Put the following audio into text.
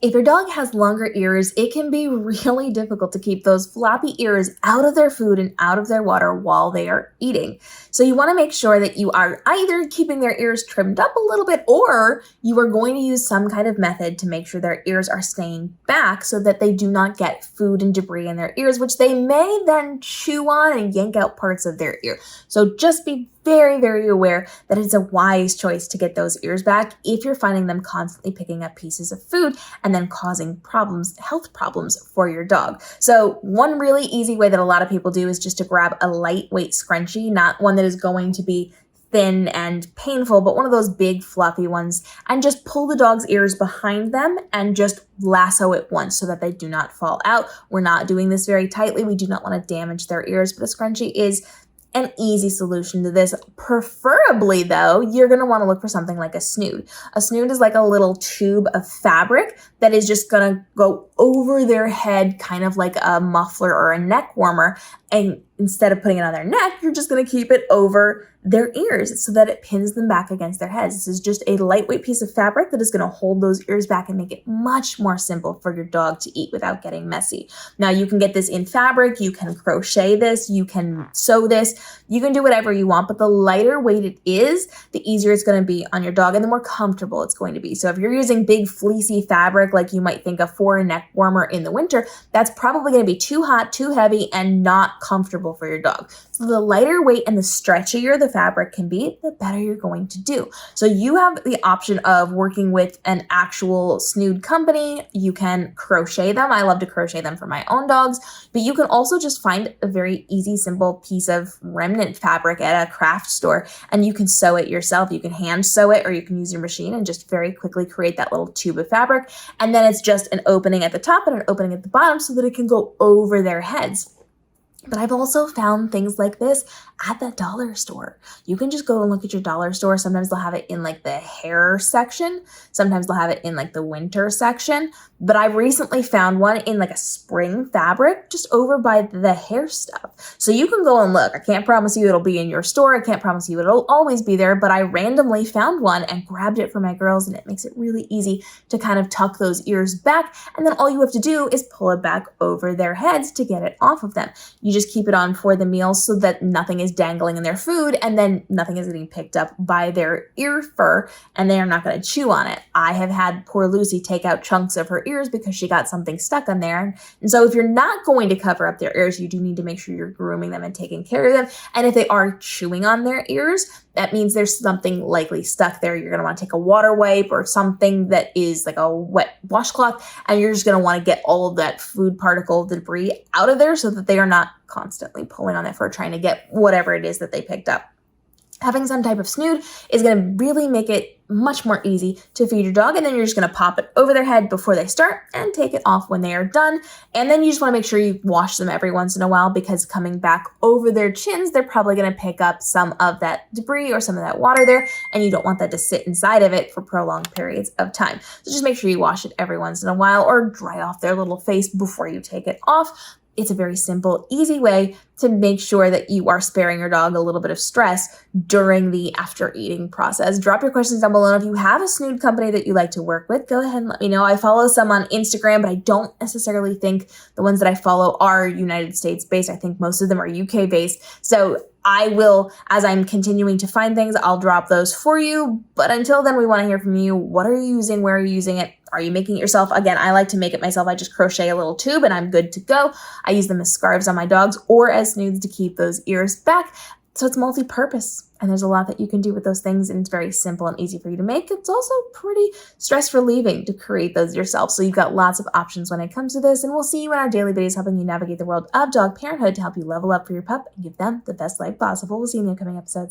If your dog has longer ears, it can be really difficult to keep those floppy ears out of their food and out of their water while they are eating. So you want to make sure that you are either keeping their ears trimmed up a little bit, or you are going to use some kind of method to make sure their ears are staying back so that they do not get food and debris in their ears, which they may then chew on and yank out parts of their ear. So just be very, very aware that it's a wise choice to get those ears back if you're finding them constantly picking up pieces of food and then causing problems, health problems for your dog. So one really easy way that a lot of people do is just to grab a lightweight scrunchie, not one that is going to be thin and painful, but one of those big fluffy ones, and just pull the dog's ears behind them and just lasso it once so that they do not fall out. We're not doing this very tightly. We do not want to damage their ears, but a scrunchie is an easy solution to this. Preferably, though, you're going to want to look for something like a snood. A snood is like a little tube of fabric that is just going to go over their head, kind of like a muffler or a neck warmer. And instead of putting it on their neck, you're just going to keep it over their ears so that it pins them back against their heads. This is just a lightweight piece of fabric that is going to hold those ears back and make it much more simple for your dog to eat without getting messy. Now, you can get this in fabric, you can crochet this, you can sew this, you can do whatever you want, but the lighter weight it is, the easier it's going to be on your dog and the more comfortable it's going to be. So if you're using big fleecy fabric like you might think of for a neck warmer in the winter, that's probably going to be too hot, too heavy, and not comfortable for your dog. So the lighter weight and the stretchier the fabric can be, the better you're going to do. So you have the option of working with an actual snood company. You can crochet them. I love to crochet them for my own dogs, but you can also just find a very easy, simple piece of remnant fabric at a craft store and you can sew it yourself. You can hand sew it, or you can use your machine and just very quickly create that little tube of fabric. And then it's just an opening at the top and an opening at the bottom so that it can go over their heads. But I've also found things like this at the dollar store. You can just go and look at your dollar store. Sometimes they'll have it in like the hair section. Sometimes they'll have it in like the winter section. But I recently found one in like a spring fabric just over by the hair stuff. So you can go and look. I can't promise you it'll be in your store. I can't promise you it'll always be there, but I randomly found one and grabbed it for my girls, and it makes it really easy to kind of tuck those ears back. And then all you have to do is pull it back over their heads to get it off of them. You just keep it on for the meal so that nothing is dangling in their food and then nothing is getting picked up by their ear fur and they are not going to chew on it. I have had poor Lucy take out chunks of her ears because she got something stuck on there. And so if you're not going to cover up their ears, you do need to make sure you're grooming them and taking care of them. And if they are chewing on their ears, that means there's something likely stuck there. You're going to want to take a water wipe or something that is like a wet washcloth, and you're just going to want to get all of that food particle debris out of there so that they are not constantly pulling on that fur trying to get whatever it is that they picked up. Having some type of snood is going to really make it much more easy to feed your dog, and then you're just going to pop it over their head before they start and take it off when they are done. And then you just want to make sure you wash them every once in a while, because coming back over their chins, they're probably going to pick up some of that debris or some of that water there, and you don't want that to sit inside of it for prolonged periods of time. So just make sure you wash it every once in a while or dry off their little face before you take it off. It's a very simple, easy way to make sure that you are sparing your dog a little bit of stress during the after eating process. Drop your questions down below. If you have a snood company that you like to work with, go ahead and let me know. I follow some on Instagram, but I don't necessarily think the ones that I follow are United States based. I think most of them are UK based. So I will, as I'm continuing to find things, I'll drop those for you. But until then, we want to hear from you. What are you using? Where are you using it? Are you making it yourself? Again, I like to make it myself. I just crochet a little tube and I'm good to go. I use them as scarves on my dogs or as snoods to keep those ears back. So it's multi-purpose, and there's a lot that you can do with those things, and it's very simple and easy for you to make. It's also pretty stress relieving to create those yourself. So you've got lots of options when it comes to this, and we'll see you in our daily videos helping you navigate the world of dog parenthood to help you level up for your pup and give them the best life possible. We'll see you in the upcoming episodes.